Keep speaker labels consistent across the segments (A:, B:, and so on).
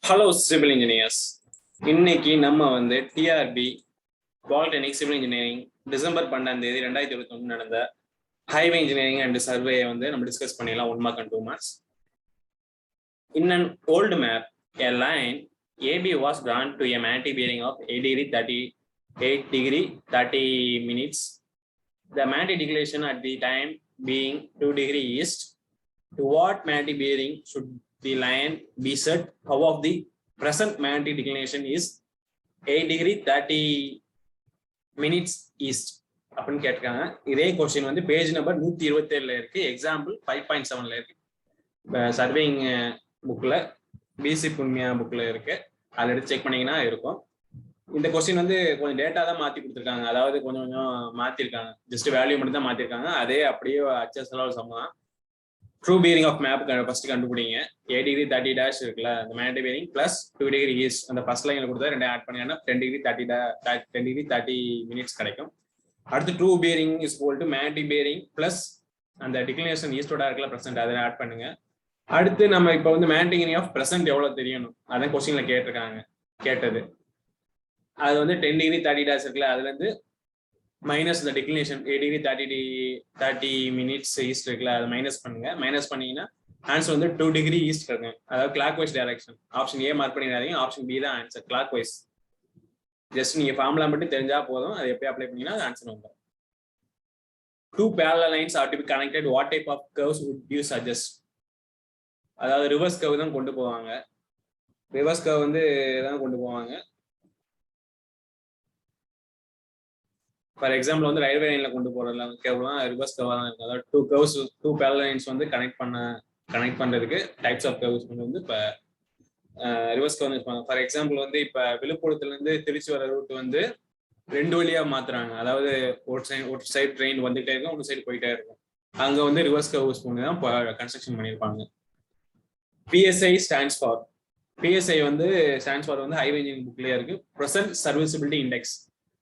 A: Hello civil engineers. இன்னைக்கு நம்ம வந்து TRB Polytechnic Civil Engineering December 12 தேதி 2021 நடந்த highway engineering and survey வந்து நம்ம டிஸ்கஸ் பண்ணிடலாம் 1 mark and 2 marks. In an old map, a line AB was drawn to a manti bearing of 8 degree 30 minutes. The manti declination at the time being 2 degree east. To what manti bearing should the line be set? How of the present manti declination is 8 degree 30 minutes east. அப்படின்னு கேட்டிருக்காங்க. இதே question வந்து page number 127ல இருக்கு, example 5.7ல இருக்கு, surveying புக்ல PC புண்ணியா புக்ல இருக்கு, அதை எடுத்து செக் பண்ணீங்கன்னா இருக்கும். இந்த கொஸ்டின் வந்து கொஞ்சம் டேட்டா தான் மாத்தி கொடுத்துருக்காங்க, அதாவது கொஞ்சம் கொஞ்சம் மாத்திருக்காங்க, ஜஸ்ட் வேல்யூ மட்டும் தான் மாத்திருக்காங்க. அதே அப்படியே அச்சஸ் சமம். True bearing of map first கண்டுபிடிங்க. 8 டிகிரி 30 டேஷ் இருக்குல்ல, அந்த மேண்டி பியரிங் பிளஸ் 2 டிகிரி ஈஸ்ட், அந்த ஃபர்ஸ்ட் லைன்ல கொடுத்தா ரெண்டு ஆட் பண்ணீங்கன்னா 10 டிகிரி 30 மினிட்ஸ் கிடைக்கும். அடுத்து true bearing is equal to Mandy bearing plus அந்த டிக்ளினேஷன் ஈஸ்டோட இருக்கல பிரசன்ட், அதை ஆட் பண்ணுங்க. அடுத்து நம்ம இப்போ வந்து மேண்டி பியரிங் ஆஃப் பிரசன்ட் எவ்வளவு தெரியணும், அதான் கொஸ்டின்ல கேட்டது. அது வந்து 10 டிகிரி 30 டேஷ் இருக்குல்ல, அதுல இருந்து மைனஸ் இந்த டிக்ளினேஷன் 8 டிகிரி 30 மினிட்ஸ் ஈஸ்ட் இருக்குல்ல, அதை மைனஸ் பண்ணுங்க. மைனஸ் பண்ணீங்கன்னா ஆன்சர் வந்து 2 டிகிரி ஈஸ்ட் இருக்கு, அதாவது clockwise direction. Option A mark பண்ணிடாதீங்க, ஆப்ஷன் பி தான் ஆன்சர், கிளாக் வைஸ். ஜஸ்ட் நீங்க ஃபார்முலா மட்டும் தெரிஞ்சா போதும், அதை எப்படி அப்ளை பண்ணீங்கன்னா ஆன்சர் வந்துடும். 2 parallel lines are to be connected. What type of curves would you suggest? அதாவது ரிவர்ஸ் கர்வ் தான் கொண்டு போவாங்க, ரிவர்ஸ் கர்வ் வந்து தான் கொண்டு போவாங்க. ஃபார் எக்ஸாம்பிள் வந்து ரயில்வே லைன்ல கொண்டு போறதுல கேர்வ்லாம் ரிவர்ஸ் கர்வா தான் இருக்கும். அதாவது 2 parallel lines வந்து கனெக்ட் பண்றதுக்கு டைப்ஸ் ஆஃப் கர்வ்ஸ் வந்து இப்போ ரிவர்ஸ் கர்வ் இருப்பாங்க. ஃபார் எக்ஸாம்பிள் வந்து இப்போ விழுப்புரத்துல இருந்து திருச்சி வர ரூட் வந்து 2 வழியா மாத்துறாங்க, அதாவது ஒரு சைடு ட்ரெயின் வந்துட்டே இருக்கும், ஒரு சைடு போயிட்டே இருக்கும். அங்க வந்து ரிவர்ஸ் கர்வ்ஸ் தான் கன்ஸ்ட்ரக்ஷன் பண்ணியிருப்பாங்க. PSI ஸ்டாண்ட்ஸ் ஃபார், PSI வந்து ஸ்டாண்ட்ஸ் ஃபார் வந்து ஹைவே இன்ஜினியரிங் புக்லயே இருக்கு, பிரசன்ட் சர்வீசபிலிட்டி இண்டெக்ஸ்.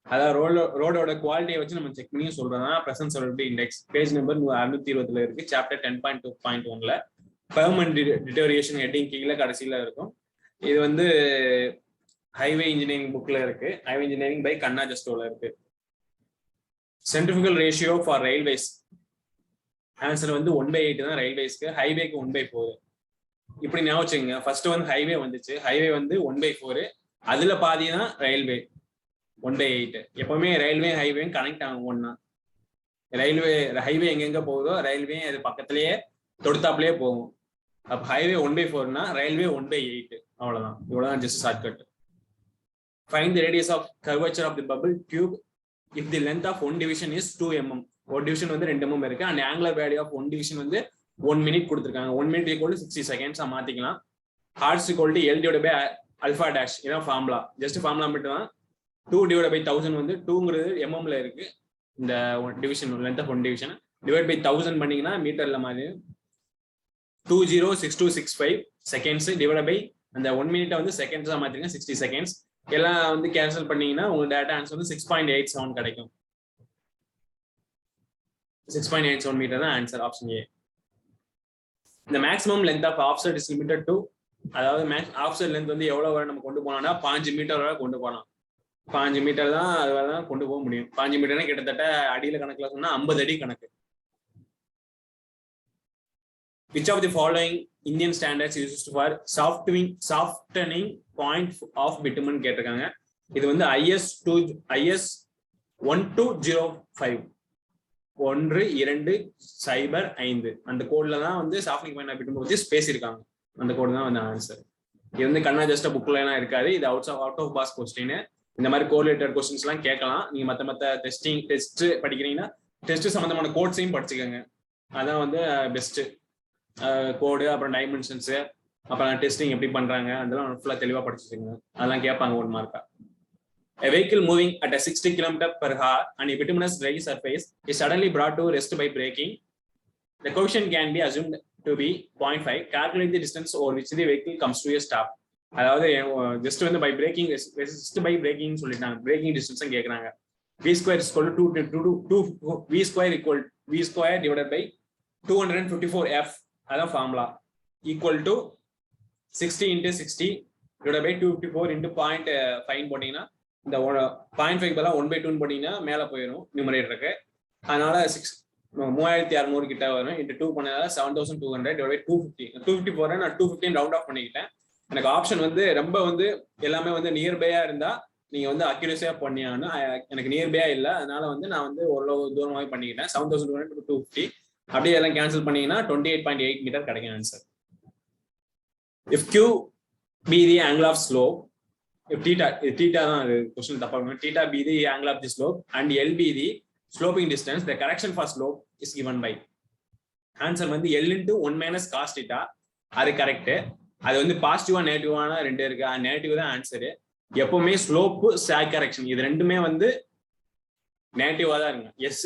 A: அதாவது ரோடோட குவாலிட்டியை வச்சு நம்ம செக் பண்ணி சொல்றோம்னா present serviceability index. Page number 620ல இருக்கு, சாப்டர் 10.2.1ல பெர்மனன்ட் டிட்டோரியேஷன் ஹெட்டிங் கீழே கடைசியில இருக்கும். இது வந்து ஹைவே இன்ஜினியரிங் புக்ல இருக்கு, ஹைவே இன்ஜினியரிங் பை கண்ணா ஜஸ்டோல இருக்கு. Centrifugal ratio for railways, answer வந்து 1/8 தான் ரயில்வேஸ்க்கு, ஹைவேக்கு 1/4. இப்படி ஞாபகம் வச்சுங்க. ஃபர்ஸ்ட் வந்து ஹைவே வந்துச்சு, ஹைவே வந்து 1/4, அதுல பாதி தான் ரயில்வே 1/8. எப்பவுமே ரயில்வே ஹைவே கனெக்ட் ஆகும் ஒன்னா. ரயில்வே ஹைவே எங்கெங்க போகுதோ ரயில்வே அது பக்கத்திலேயே தொடுத்தாப்புலயே போகும். அப்ப ஹைவே 1/4னா ரயில்வே 1/8, அவ்வளவுதான். இவ்வளவுதான் just shortcut. Find the radius of curvature of the bubble tube if the length of one division is 2 mm. ஒரு டிவிஷன் வந்து 2 mm இருக்கு, and angular value of one division வந்து 1 minute கொடுத்துருக்காங்க. 1 minute equal to 60 seconds மாத்திக்கலாம். Hertz equal to L divided by alpha dash, இதான் formula. Just formula மட்டும் தான். 2 divided by 1000 வந்து 2ங்கிறது mmல இருக்கு, இந்த division length of one division divide by 1000 பண்ணீங்கன்னா மீட்டர்ல மாதிரி 206265 செகண்ட்ஸ் டிவைட் பை அந்த 1 மினிட்டை வந்து செகண்ட்ஸா மாத்திருங்க, 60 செகண்ட்ஸ். எல்லாம் வந்து கேன்சல் பண்ணீங்கன்னா உங்களுக்கு டேட்டா ஆன்சர் வந்து 6.87 கிடைக்கும். 6.87 மீட்டர் தான் ஆன்சர், ஆப்ஷன் ஏ. இந்த maximum length of offset is limited to, அதாவது ஆஃப்செட் லென்த் வந்து எவ்வளவு வரை நம்ம கொண்டு போனோம்னா 5 மீட்டர் வரை கொண்டு போகலாம். 5 மீட்டர் தான் அது வரை தான் கொண்டு போக முடியும். 5 மீட்டர்னா கிட்டத்தட்ட அடியில கணக்குல சொன்னா 50 அடி கணக்கு. Which of the following Indian standards is used for softening point of bitumen கேட்டிருக்காங்க. இது வந்து IS 1205 1205 அந்த கோட்ல தான் வந்து சாஃப்ட்னிங் பாயிண்ட் ஆஃப் பிட்டுமன் பத்தி பேசியிருக்காங்க. அந்த கோடு தான் வந்து ஆன்சர். இது வந்து கண்ணா ஜஸ்ட் புக்ல எல்லாம் இருக்காது, இது அவுட் ஆஃப் பாஸ் கொஸ்டின். இந்த மாதிரி கோரிலேட்டட் கொஸ்டின்ஸ் எல்லாம் கேட்கலாம். நீங்க மத்த டெஸ்ட் படிக்கிறீங்கன்னா டெஸ்ட் சம்பந்தமான கோட்ஸையும் படிச்சுக்கோங்க, அதான் வந்து பெஸ்ட். கோடு, அப்புறம் டைமென்ஷன்ஸ், அப்புறம் டெஸ்டிங் எப்படி பண்றாங்க, அதெல்லாம் ஃபுல்லா தெளிவா படிச்சுக்கோங்க, அதெல்லாம் கேட்பாங்க 1 மார்க்கா. A vehicle moving at a 60 km/h on a bituminous dry surface is suddenly brought to rest by braking. The coefficient can be assumed to be 0.5. Calculate the distance over which the vehicle comes to a stop. அதாவது just வந்து by braking சொல்லிட்டாங்க, braking distance கேட்கறாங்க. V square is equal to 2 V square divided by 254F, அதான் formula, equal to 60 × 60 divided by 254 into 0.5 போட்டீங்கன்னா இந்த 0.5 பதிலா 1/2 போட்டீங்கன்னா மேல போயிடும் நியூமரேட்டருக்கு. அதனால 3600 கிட்ட வரும். Into 2 பண்ணதால 7200 divide by 250. 254 நான் 215 ரவுண்ட் ஆஃப் பண்ணிக்கிட்டேன். எனக்கு ஆப்ஷன் வந்து ரொம்ப வந்து எல்லாமே வந்து நியர்பையா இருந்தா நீங்க வந்து அக்யூரேசியா பண்ணியாகணும். எனக்கு நியர்பையா இல்லை, அதனால வந்து நான் வந்து ஓரளவு தூரமாகவே பண்ணிக்கிட்டேன். 7200 to 250 அப்படியே எல்லாம் கேன்சல் பண்ணீங்கன்னா 28.8 மீட்டர் கிடைக்கும் answer. If Q be the angle of slope, if theta தான் அது क्वेश्चन தப்பா இருக்கும். theta be the angle of the slope and L be the sloping distance, the correction for slope is given by. Answer வந்து L into 1 minus cos theta. அது correct. அது வந்து பாசிட்டிவா நெகட்டிவான ரெண்டு இருக்கு. நெகட்டிவ் தான் ஆன்சரு. எப்பவுமே ஸ்லோப்பு சாக் கரெக்ஷன் இது ரெண்டுமே வந்து நெகட்டிவா தான் இருக்கு. எஸ்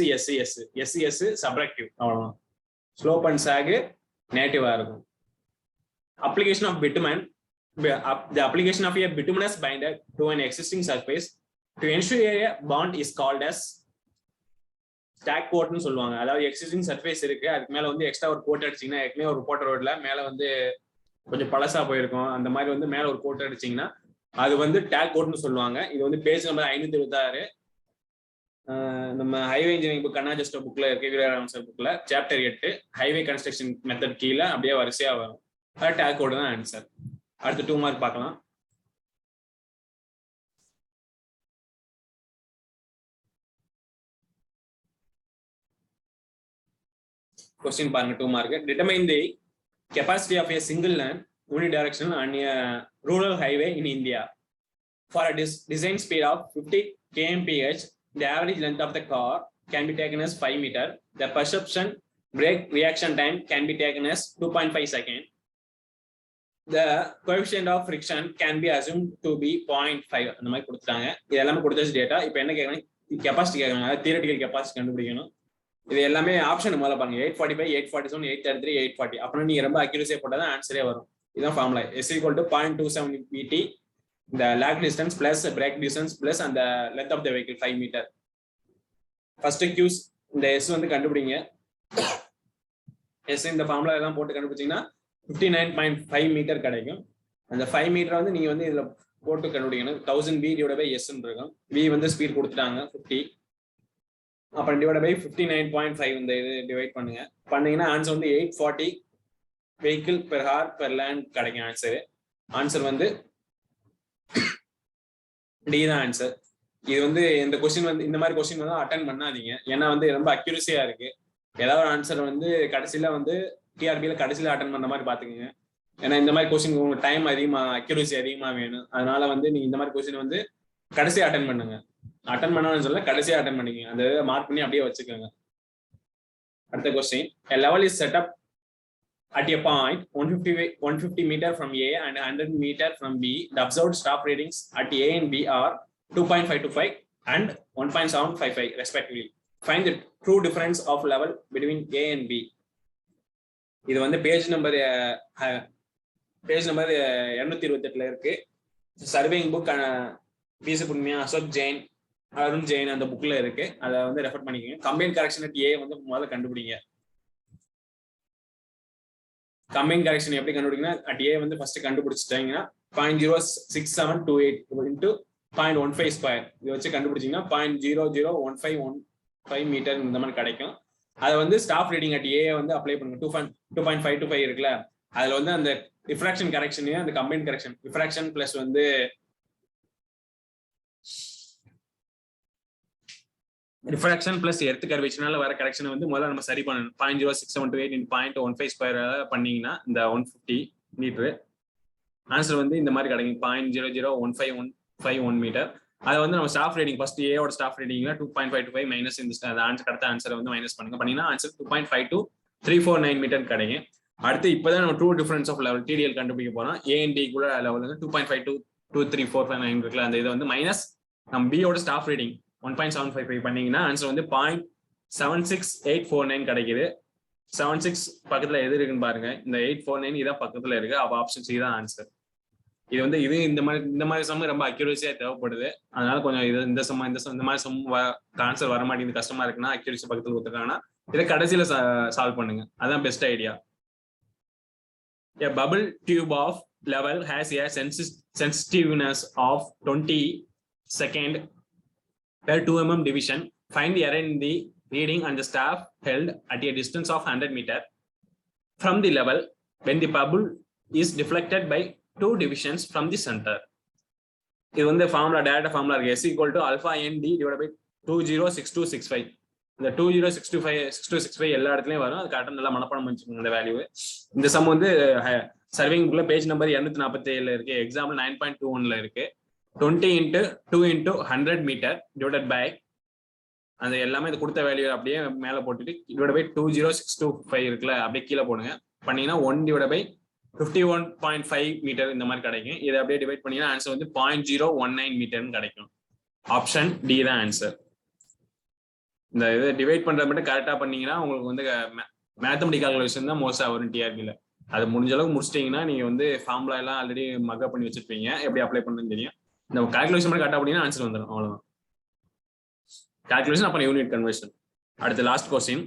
A: சப்ட்ராக்டிவ் அவ்வளவுதான். ஸ்லோப் அண்ட் சாக் நெகட்டிவா இருக்கும். Application of bitumen. The application of a bituminous binder to an existing surface to ensure a bond is called as stock கோட்னு சொல்லுவாங்க. அதாவது எக்ஸிஸ்டிங் சர்ஃபேஸ் இருக்கு, அதுக்கு மேல வந்து எக்ஸ்ட்ரா ஒரு கோட் அடிச்சிங்கன்னா, ஏற்கனவே ஒரு கோட் ரோட்ல மேல வந்து கொஞ்சம் பழசா போயிருக்கும், அந்த மாதிரி வந்து மேல ஒரு கோட் அடிச்சிங்கன்னா அது வந்து டேக் கோட்னு சொல்லுவாங்க. இது வந்து பேஜ் நம்பர் 526 நம்ம ஹைவே இன்ஜினியரிங் புக் கண்ணாஜஸ்டோ புக்ல இருக்கு, வீரராமன் புக்ல சாப்டர் 8 ஹைவே கன்ஸ்ட்ரக்ஷன் மெத்தட் கீழே அப்படியே வரிசையா வரும். அது டேக் கோட் தான் ஆன்சர். அடுத்து 2 மார்க் பார்க்கலாம். Question பாருங்க 2 mark. Determine the capacity of a single lane unidirectional on a rural highway in India. For a design speed of 50 km/h, the average length of the car can be taken as 5 meter. The perception brake reaction time can be taken as 2.5 seconds. The coefficient of friction can be assumed to be 0.5. அந்த மாதிரி கொடுத்துட்டாங்க. இது எல்லாமே கொடுத்தாச்சு data. இப்போ என்ன கேட்கணும், capacity கேட்கறாங்க. தியரிட்டிக்கல் கெப்பாசிட்டி கண்டுபிடிக்கணும். இது எல்லாமே ஆப்ஷன் முதல்ல பாருங்க. 845, 847, 833, 840. அப்புறம் நீங்க ரொம்ப அக்யூரேசியா போட்டாதான் ஆன்சரே வரும். இதுதான் formula. S = 0.27 pt, the lag distance plus brake distance plus and the length of the vehicle 5 meter. First Q's இந்த S வந்து கண்டுபிடிங்க. S இந்த ஃபார்முலா எல்லாம் போட்டு கண்டுபிடிச்சீங்கன்னா 59.5 மீட்டர் கிடைக்கும். அந்த 5 மீட்டர் வந்து நீங்க வந்து இதுல போட்டு கண்டுபிடிக்கணும். 1000 V divided by S இருக்கும். V வந்து ஸ்பீட் கொடுத்துட்டாங்க 50, அப்புறம் டிவைட் பை 59.5 இந்த இது டிவைட் பண்ணீங்கன்னா ஆன்சர் வந்து 840 vehicle per hour per lane கிடைக்கும் ஆன்சர். ஆன்சர் வந்து டி தான் ஆன்சர். இது வந்து இந்த கொஸ்டின் வந்து இந்த மாதிரி கொஸ்டின் வந்து அட்டன் பண்ணாதீங்க, ஏன்னா வந்து ரொம்ப அக்யூரஸியா இருக்கு. ஏதாவது ஒரு ஆன்சர் வந்து கடைசியில வந்து டிஆர்பியில கடைசியில அட்டன் பண்ண மாதிரி பாத்துக்கோங்க. ஏன்னா இந்த மாதிரி கொஸ்டின் உங்களுக்கு டைம் அதிகமா அக்யூரஸி அதிகமா வேணும். அதனால வந்து நீங்க இந்த மாதிரி கொஸ்டின் வந்து கடைசியா அட்டன் பண்ணுங்க. அட்டன் பண்ணணும்னு சொல்ல கடைசியா அட்டன் பண்ணிக்கங்க. அந்த மார்க் பண்ணி அப்படியே வச்சுக்கோங்க. அடுத்த question. A level is set up at a point 150 meter from A and 100 meter from B. The observed staff readings at A and B are 2.525 and 1.755 respectively. Find the true difference of level between A and B. இது வந்து page number 228ல இருக்கு. Surveying book PC புண்ணியா அசோக் ஜெயின் அருண் ஜெயின் அந்த புக்ல இருக்கு. அதை வந்து refer பண்ணிக்கோங்க. Combine correction at ஏ வந்து முதல்ல கண்டுபிடிங்க. கம்பைன் கரெக்ஷன் எப்படி கண்டுபிடிங்கன்னா அட் ஏ வந்து ஃபர்ஸ்ட் கண்டுபிடிச்சிட்டாங்கன்னா 0.06728 into 0.15 ஸ்கொயர் இதை வச்சு கண்டுபிடிச்சிங்கன்னா 0.001515 மீட்டர் இந்த மாதிரி கிடைக்கும். அதை வந்து ஸ்டாஃப் ரீடிங் அட் ஏ வந்து அப்ளை பண்ணுங்க. 2.525 இருக்குல்ல, அதுல வந்து அந்த ரிஃப்ராக்ஷன் கரெக்ஷன் அந்த கம்பைன் கரெக்ஷன் ரிஃப்ராக்ஷன் பிளஸ் வந்து ரிஃப்ராக்ஷன் பிளஸ் எர்த் கர்வேச்சர்னால வர கரெக்ஷன் வந்து முதல்ல நம்ம சரி பண்ணணும். 0.06728 into 0.15 ஸ்கொயர் பண்ணீங்கன்னா இந்த 150 மீட்டர் ஆன்சர் வந்து இந்த மாதிரி கிடைக்கும். 0.00151 மீட்டர். அதை வந்து நம்ம ஸ்டாஃப் ரீடிங் ஃபர்ஸ்ட் ஏவோட ஸ்டாஃப் ரீடிங்ல 2.525 மைனஸ் இந்த ஆன்சர் கிடைத்த ஆன்சரை வந்து மைனஸ் பண்ணீங்கன்னா ஆன்சர் 2.52349 மீட்டர் கிடைக்கும். அடுத்து இப்பதான் நம்ம true difference of level TDL கண்டுபிடிக்க போறோம். ஏஎன்டி கூட லெவல் வந்து 2.52345 இருக்குல்ல, அந்த இதை வந்து மைனஸ் நம்ம பியோட ஸ்டாஃப் ரீடிங் 1.755 பண்ணீங்கன்னா ஆன்சர் வந்து 0.76849 கிடைக்குது. 76 பக்கத்துல எது இருக்குன்னு பாருங்க. இந்த 849 இதான் பக்கத்துல இருக்கு. அப்ப ஆப்ஷன் சி தான் ஆன்சர். இது வந்து இது இந்த மாதிரி சம் ரொம்ப அக்யூரஸியா தேவைப்படுது. அதனால கொஞ்சம் இது இந்த மாதிரி சம் ஆன்சர் வர மாட்டேங்குது, கஷ்டமா இருக்குன்னா அக்யூரஸி பக்கத்துல கொடுத்துருக்காங்கன்னா இதை கடைசியில சால்வ் பண்ணுங்க. அதான் best idea. A bubble tube of level has a sensitiveness of 20 second per 2 mm division. Find the error in the reading and the staff held at a distance of 100 meter from the level when the bubble is deflected by 2 divisions from the center. இது வந்து formula டேரக்டா formula இருக்கு. S equal to alpha n d divided by 206265. இந்த 206265 எல்லா இடத்துலயும் வரும். அது கரெக்டா நல்லா மனப்பாடம் பண்ணிக்கோங்க இந்த வேல்யூ. இந்த சம் வந்து சர்விங் புக்ல பேஜ் நம்பர் 247 இருக்கு. எக்ஸாம்பிள் 9.21ல இருக்கு. 20 into 2 into 100 meter divided by அந்த எல்லாமே இது கொடுத்த வேல்யூ அப்படியே மேல போட்டுட்டு divided by 20625 இருக்குல்ல அப்படியே கீழே போடுங்க. பண்ணீங்கன்னா 1 divided by 51.5 மீட்டர் இந்த மாதிரி கிடைக்கும். இதை அப்படியே டிவைட் பண்ணீங்கன்னா ஆன்சர் வந்து 0.019 மீட்டர்னு கிடைக்கும். ஆப்ஷன் டி தான் ஆன்சர். இந்த இதை டிவைட் பண்றது மட்டும் கரெக்டா பண்ணீங்கன்னா உங்களுக்கு வந்து மேத்தமெட்டிக் கால்குலேஷன் தான் மோஸ்டா வரும் டிஆர்பில. அது முடிஞ்ச அளவுக்கு முடிச்சிட்டீங்கன்னா நீங்க வந்து ஃபார்முலா எல்லாம் ஆல்ரெடி மக்கப் பண்ணி வச்சிருப்பீங்க. எப்படி அப்ளை பண்ணணும்னு தெரியும். இந்த கால்குலேஷன் மட்டும் கரெக்டா பண்ணீங்கன்னா ஆன்சர் வந்துடும். அவ்வளவுதான் கால்குலேஷன். அப்புறம் யூனிட் கன்வர்ஷன். அடுத்து last question.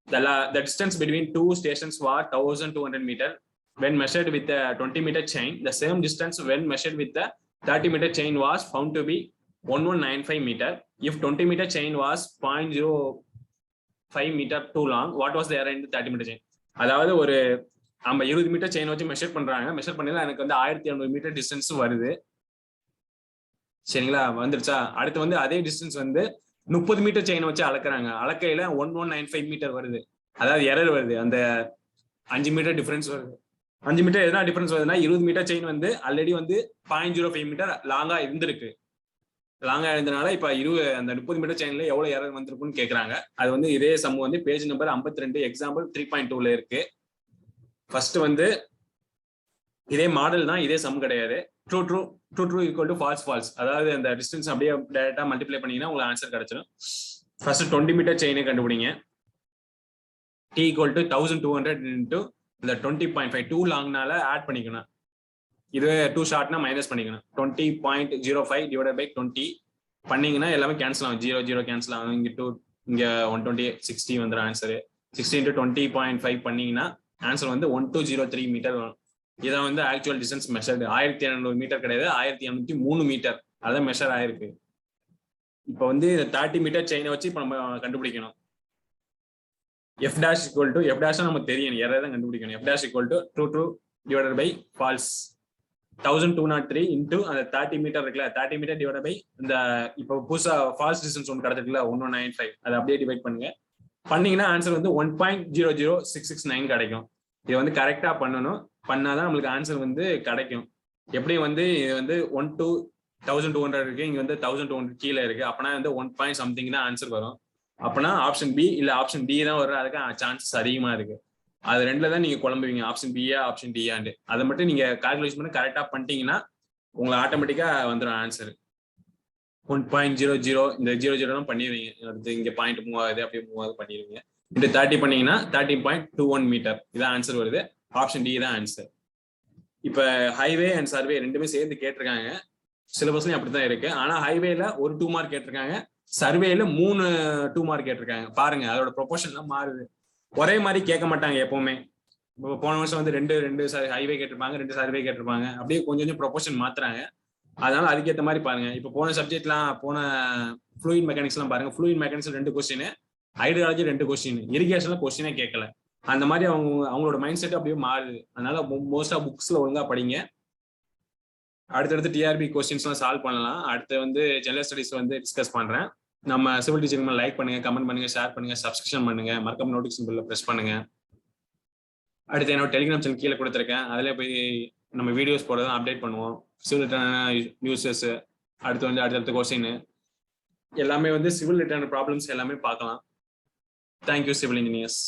A: The distance between two stations was 1200 meter when measured with a 20 meter chain. The same distance when measured with the 30 meter chain was found to be 1195 meter. If 20 meter chain was 0.05 meter too long, what was the error in the 30 meter chain? அதாவது ஒரு நம்ம 20 metre chain வச்சு measure பண்றாங்க. Measure பண்ணல எனக்கு வந்து 1200 metre distance வருது. சரிங்களா, வந்துருச்சா? அடுத்து வந்து அதே டிஸ்டன்ஸ் வந்து 30 மீட்டர் செயின் வச்சு அளக்குறாங்க. அளக்கையில 1195 மீட்டர் வருது. அதாவது எரர் வருது. அந்த 5 மீட்டர் டிஃபரன்ஸ் வருது. 5 மீட்டர் எதனா டிஃபரன்ஸ் வருதுன்னா 20 மீட்டர் செயின் வந்து ஆல்ரெடி வந்து 0.05 மீட்டர் லாங்கா இருந்திருக்கு. லாங்கா இருந்தனால இப்ப அந்த 30 மீட்டர் செயின்ல எவ்வளவு எரர் வந்திருக்குன்னு கேக்குறாங்க. அது வந்து இதே சம் வந்து பேஜ் நம்பர் 52 எக்ஸாம்பிள் 3.2ல இருக்கு. ஃபர்ஸ்ட் வந்து இதே மாடல் தான், இதே சம் கிடையாது. True true true true equal to false false. அதாவது அந்த டிஸ்டன்ஸ் அப்படியே டைரக்டா மல்டிப்ளை பண்ணீங்கன்னா உங்களுக்கு ஆன்சர் கிடைச்சிடும். ஃபர்ஸ்ட் 20 மீட்டர் செயினை கண்டுபிடிங்க. T equal to 1200 into இந்த 20.5 2 லாங்னால ஆட் பண்ணிக்கணும். இதுவே 2 ஷார்ட்னா மைனஸ் பண்ணிக்கணும். 20.05 டிவைடட் பை 20 பண்ணீங்கன்னா எல்லாமே கேன்சல் ஆகும். 0 0 கேன்சல் ஆகும். இங்க 2 இங்க 120 60 வந்துடும் ஆன்சர். 60 into 20.5 பண்ணீங்கன்னா ஆன்சர் வந்து 1203 மீட்டர் வரும். இதான் வந்து ஆக்சுவல் டிஸ்டன்ஸ் மெஷர்டு. 1700 மீட்டர் கிடையாது, 1803 மீட்டர் அதான் மெஷர் ஆயிருக்கு. இப்போ வந்து 30 மீட்டர் செயினை வச்சு இப்போ நம்ம கண்டுபிடிக்கணும். F dash equal to F dash நமக்கு தெரியும், எரர் தான் கண்டுபிடிக்கணும். F dash equal to true true divided by false. 1203 into அந்த 30 மீட்டர் இருக்குல்ல, 30 மீட்டர் டிவைட் பை இந்த இப்போ புதுசா ஃபால்ஸ் டிஸ்டன்ஸ் ஒன்று கிடைச்சிருக்குல்ல 1195, அதை அப்படியே டிவைட் பண்ணுங்க. பண்ணீங்கன்னா ஆன்சர் வந்து 1.00669 கிடைக்கும். இது வந்து கரெக்டா பண்ணணும். பண்ணாதான் நம்மளுக்கு ஆன்சர் வந்து கிடைக்கும். எப்படி வந்து இது வந்து 1200 இருக்கு, இங்க வந்து 1200 கீழே இருக்கு. அப்பனா வந்து 1 பாயிண்ட் சம்திங் தான் ஆன்சர் வரும். அப்பனா ஆப்ஷன் பி இல்ல ஆப்ஷன் டி தான் வரும். அதுக்கு சான்சஸ் அதிகமா இருக்கு. அது ரெண்டுல தான் நீங்க குழம்புவீங்க, ஆப்ஷன் பியா ஆப்ஷன் டியாண்டு. அதை மட்டும் நீங்க கால்குலேஷன் பண்ணி கரெக்டா பண்ணிட்டீங்கன்னா உங்களுக்கு ஆட்டோமேட்டிக்கா வந்துடும் ஆன்சர். 1.00 இந்த 00 பண்ணிடுவீங்க. அடுத்து இங்க பாயிண்ட் மூவ் ஆகுது, அப்படியே மூவ் ஆகுது பண்ணிடுவீங்க. இந்த 30 பண்ணீங்கன்னா 30.21 மீட்டர் இதான் ஆன்சர் வருது. ஆப்ஷன் டி தான் ஆன்சர். இப்ப ஹைவே அண்ட் சர்வே ரெண்டுமே சேர்ந்து கேட்டிருக்காங்க. சிலபஸ்லயும் அப்படித்தான் இருக்கு. ஆனா ஹைவேல ஒரு 2 மார்க் கேட்டிருக்காங்க, சர்வேல 3 2 மார்க் கேட்டிருக்காங்க. பாருங்க அதோட ப்ரொபோர்ஷன்லாம் மாறுது. ஒரே மாதிரி கேட்க மாட்டாங்க எப்பவுமே. போன வருஷம் வந்து ரெண்டு ஹைவே கேட்டிருப்பாங்க, 2 சர்வே கேட்டிருப்பாங்க. அப்படியே கொஞ்சம் கொஞ்சம் ப்ரொபோர்ஷன் மாத்துறாங்க. அதனால அதுக்கேற்ற மாதிரி பாருங்க. இப்போ போன சப்ஜெக்ட்லாம் போன ஃப்ளூயிட் மெக்கானிக்ஸ் எல்லாம் பாருங்க. Fluid mechanics 2 question, hydrology 2 question, இரிகேஷன்ல கொஸ்டினே கேட்கல. அந்த மாதிரி அவங்களோட மைண்ட் செட் அப்படியே மாறுது. அதனால மோஸ்டா புக்ஸ்ல ஒழுங்கா படிங்க. அடுத்தடுத்து டிஆர்பி கொஸ்டின்ஸ் எல்லாம் சால்வ் பண்ணலாம். அடுத்து வந்து ஜெனரல் ஸ்டடிஸ் வந்து டிஸ்கஸ் பண்றேன். நம்ம சிவில் டீச்சிங் லைக் பண்ணுங்க, கமெண்ட் பண்ணுங்க, ஷேர் பண்ணுங்க, சப்ஸ்கிரிப்ஷன் பண்ணுங்க, மறக்காம நோட்டிஃபிகேஷன் பெல்ல பிரஸ் பண்ணுங்க. அடுத்து என்னோட டெலிகிராம் சேனல் கீழே கொடுத்துருக்கேன். அதுல போய் நம்ம வீடியோஸ் போடுறத அப்டேட் பண்ணுவோம். சிவில் ரிலேட்டடான நியூஸஸ், அடுத்து வந்து அடுத்தடுத்த கொஸ்டின் எல்லாமே வந்து சிவில் ரிலேட்டடான ப்ராப்ளம்ஸ் எல்லாமே பார்க்கலாம். Thank you civil engineers.